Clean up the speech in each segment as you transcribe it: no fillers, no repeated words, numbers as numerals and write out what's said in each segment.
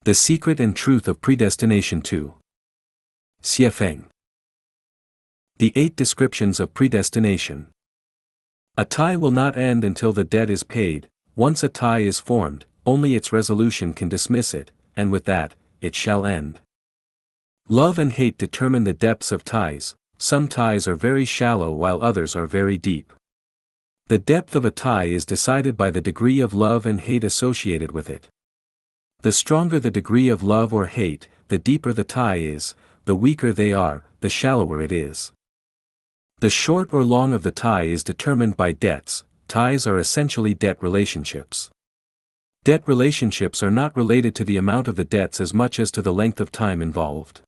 The Secret and Truth of Predestination 2. Xiefeng. The 8 Descriptions of Predestination. A tie will not end until the debt is paid. Once a tie is formed, only its resolution can dismiss it, and with that, it shall end. Love and hate determine the depths of ties. Some ties are very shallow while others are very deep. The depth of a tie is decided by the degree of love and hate associated with it. The stronger the degree of love or hate, the deeper the tie is; the weaker they are, the shallower it is. The short or long of the tie is determined by debts. Ties are essentially debt relationships. Debt relationships are not related to the amount of the debts as much as to the length of time involved.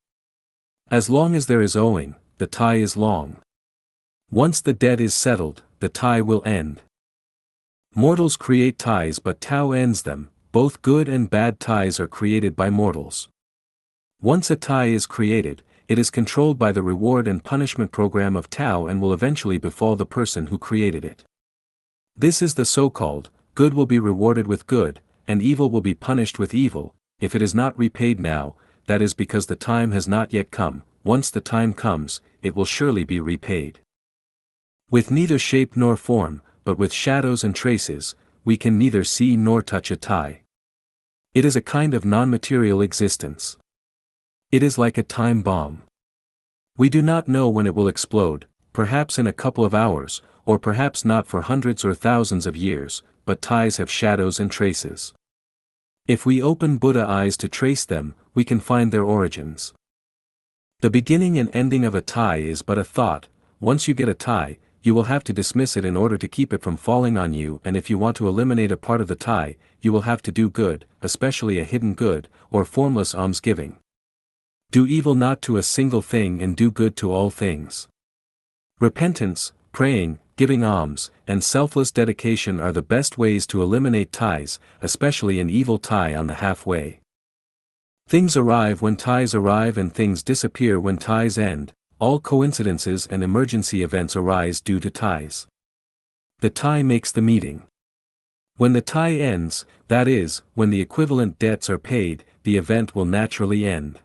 As long as there is owing, the tie is long. Once the debt is settled, the tie will end. Mortals create ties but Tao ends them. Both good and bad ties are created by mortals. Once a tie is created, it is controlled by the reward and punishment program of Tao and will eventually befall the person who created it. This is the so-called, good will be rewarded with good, and evil will be punished with evil. If it is not repaid now, that is because the time has not yet come. Once the time comes, it will surely be repaid. With neither shape nor form, but with shadows and traces, we can neither see nor touch a tie. It is a kind of non-material existence. It is like a time bomb. We do not know when it will explode, perhaps in a couple of hours, or perhaps not for hundreds or thousands of years, but ties have shadows and traces. If we open Buddha eyes to trace them, we can find their origins. The beginning and ending of a tie is but a thought. Once you get a tie, you will have to dismiss it in order to keep it from falling on you, and if you want to eliminate a part of the tie, you will have to do good, especially a hidden good, or formless almsgiving. Do evil not to a single thing and do good to all things. Repentance, praying, giving alms, and selfless dedication are the best ways to eliminate ties, especially an evil tie on the halfway. Things arrive when ties arrive and things disappear when ties end. All coincidences and emergency events arise due to ties. The tie makes the meeting. When the tie ends, that is, when the equivalent debts are paid, the event will naturally end.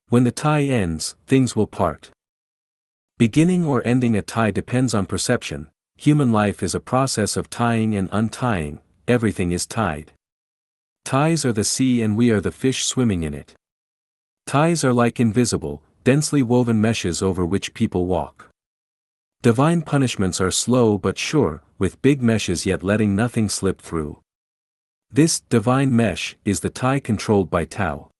When the tie ends, things will part. Beginning or ending a tie depends on perception. Human life is a process of tying and untying. Everything is tied. Ties are the sea and we are the fish swimming in it. Ties are like invisible, densely woven meshes over which people walk. Divine punishments are slow but sure, with big meshes yet letting nothing slip through. This divine mesh is the tie controlled by Tao.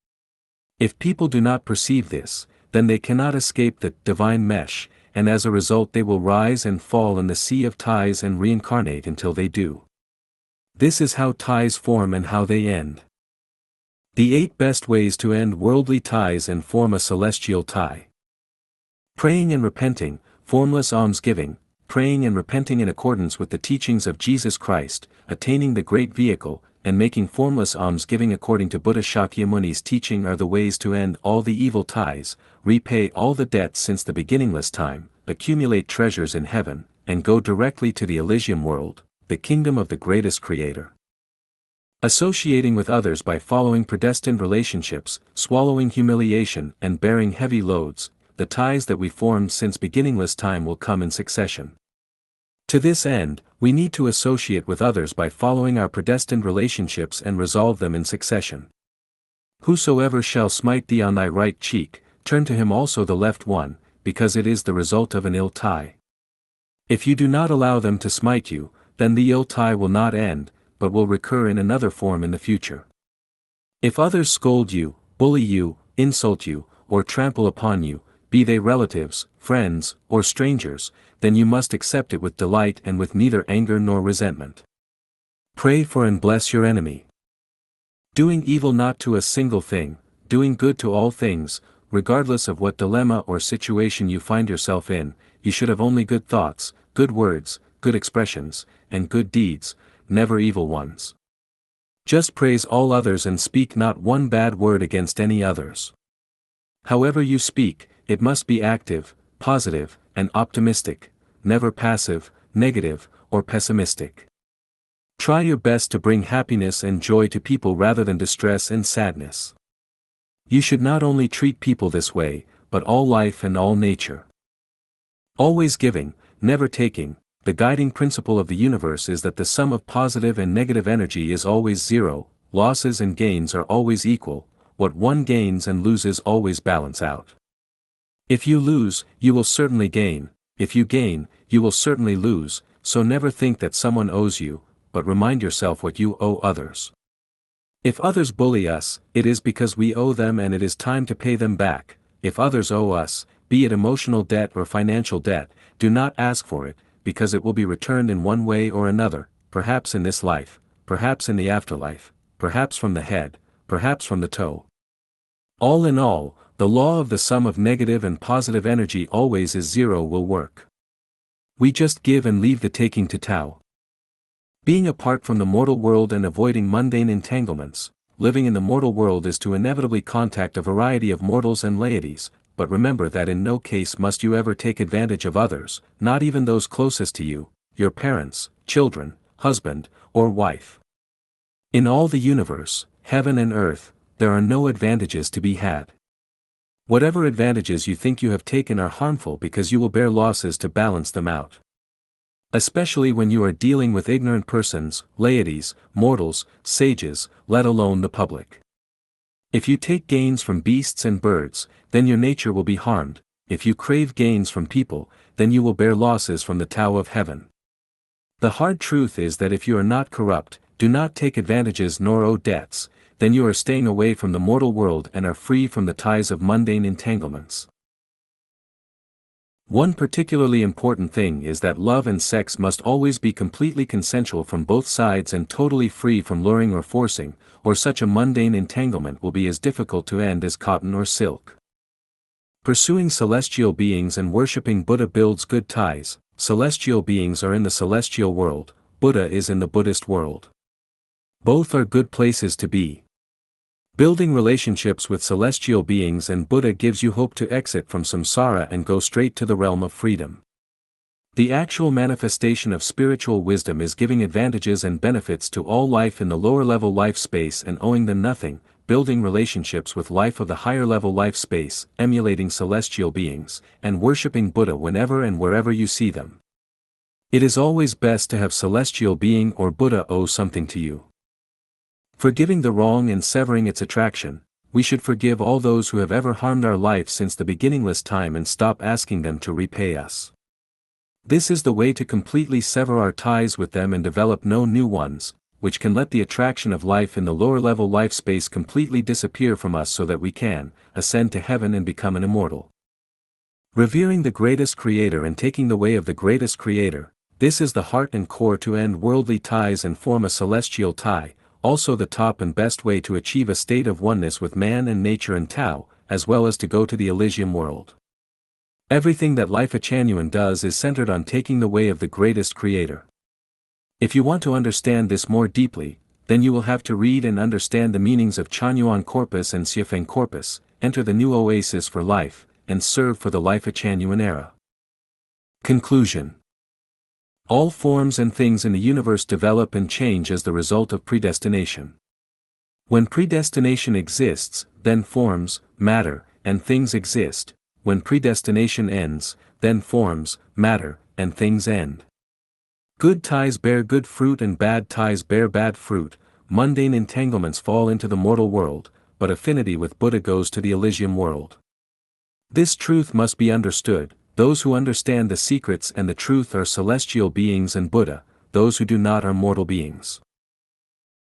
If people do not perceive this, then they cannot escape the divine mesh, and as a result they will rise and fall in the sea of ties and reincarnate until they do. This is how ties form and how they end. The 8 best ways to end worldly ties and form a celestial tie. Praying and repenting, formless almsgiving, praying and repenting in accordance with the teachings of Jesus Christ, attaining the great vehicle, and making formless almsgiving according to Buddha Shakyamuni's teaching are the ways to end all the evil ties, repay all the debts since the beginningless time, accumulate treasures in heaven, and go directly to the Elysium world, the kingdom of the greatest Creator. Associating with others by following predestined relationships, swallowing humiliation and bearing heavy loads, the ties that we formed since beginningless time will come in succession. To this end, we need to associate with others by following our predestined relationships and resolve them in succession. Whosoever shall smite thee on thy right cheek, turn to him also the left one, because it is the result of an ill tie. If you do not allow them to smite you, then the ill tie will not end, but will recur in another form in the future. If others scold you, bully you, insult you, or trample upon you, be they relatives, friends, or strangers, then you must accept it with delight and with neither anger nor resentment. Pray for and bless your enemy. Doing evil not to a single thing, doing good to all things, regardless of what dilemma or situation you find yourself in, you should have only good thoughts, good words, good expressions, and good deeds, never evil ones. Just praise all others and speak not one bad word against any others. However you speak, it must be active, positive, and optimistic, never passive, negative, or pessimistic. Try your best to bring happiness and joy to people rather than distress and sadness. You should not only treat people this way, but all life and all nature. Always giving, never taking. The guiding principle of the universe is that the sum of positive and negative energy is always zero, losses and gains are always equal, what one gains and loses always balance out. If you lose, you will certainly gain, if you gain, you will certainly lose, so never think that someone owes you, but remind yourself what you owe others. If others bully us, it is because we owe them and it is time to pay them back. If others owe us, be it emotional debt or financial debt, do not ask for it, because it will be returned in one way or another, perhaps in this life, perhaps in the afterlife, perhaps from the head, perhaps from the toe. All in all, the law of the sum of negative and positive energy always is zero will work. We just give and leave the taking to Tao. Being apart from the mortal world and avoiding mundane entanglements, living in the mortal world is to inevitably contact a variety of mortals and deities, but remember that in no case must you ever take advantage of others, not even those closest to you, your parents, children, husband, or wife. In all the universe, heaven and earth, there are no advantages to be had. Whatever advantages you think you have taken are harmful because you will bear losses to balance them out. Especially when you are dealing with ignorant persons, deities, mortals, sages, let alone the public. If you take gains from beasts and birds, then your nature will be harmed. If you crave gains from people, then you will bear losses from the Tao of heaven. The hard truth is that if you are not corrupt, do not take advantages nor owe debts, then you are staying away from the mortal world and are free from the ties of mundane entanglements. One particularly important thing is that love and sex must always be completely consensual from both sides and totally free from luring or forcing, or such a mundane entanglement will be as difficult to end as cotton or silk. Pursuing celestial beings and worshipping Buddha builds good ties. Celestial beings are in the celestial world, Buddha is in the Buddhist world. Both are good places to be. Building relationships with celestial beings and Buddha gives you hope to exit from samsara and go straight to the realm of freedom. The actual manifestation of spiritual wisdom is giving advantages and benefits to all life in the lower level life space and owing them nothing, building relationships with life of the higher level life space, emulating celestial beings, and worshipping Buddha whenever and wherever you see them. It is always best to have celestial being or Buddha owe something to you. Forgiving the wrong and severing its attraction, we should forgive all those who have ever harmed our life since the beginningless time and stop asking them to repay us. This is the way to completely sever our ties with them and develop no new ones, which can let the attraction of life in the lower level life space completely disappear from us so that we can ascend to heaven and become an immortal. Revering the greatest creator and taking the way of the greatest creator, this is the heart and core to end worldly ties and form a celestial tie, also the top and best way to achieve a state of oneness with man and nature and Tao, as well as to go to the Elysium world. Everything that Lifechanyuan does is centered on taking the way of the greatest creator. If you want to understand this more deeply, then you will have to read and understand the meanings of Chanyuan corpus and Siafeng corpus, enter the new oasis for life, and serve for the Lifechanyuan era. Conclusion. All forms and things in the universe develop and change as the result of predestination. When predestination exists, then forms, matter, and things exist. When predestination ends, then forms, matter, and things end. Good ties bear good fruit and bad ties bear bad fruit. Mundane entanglements fall into the mortal world, but affinity with Buddha goes to the Elysium world. This truth must be understood. Those who understand the secrets and the truth are celestial beings and Buddha, those who do not are mortal beings.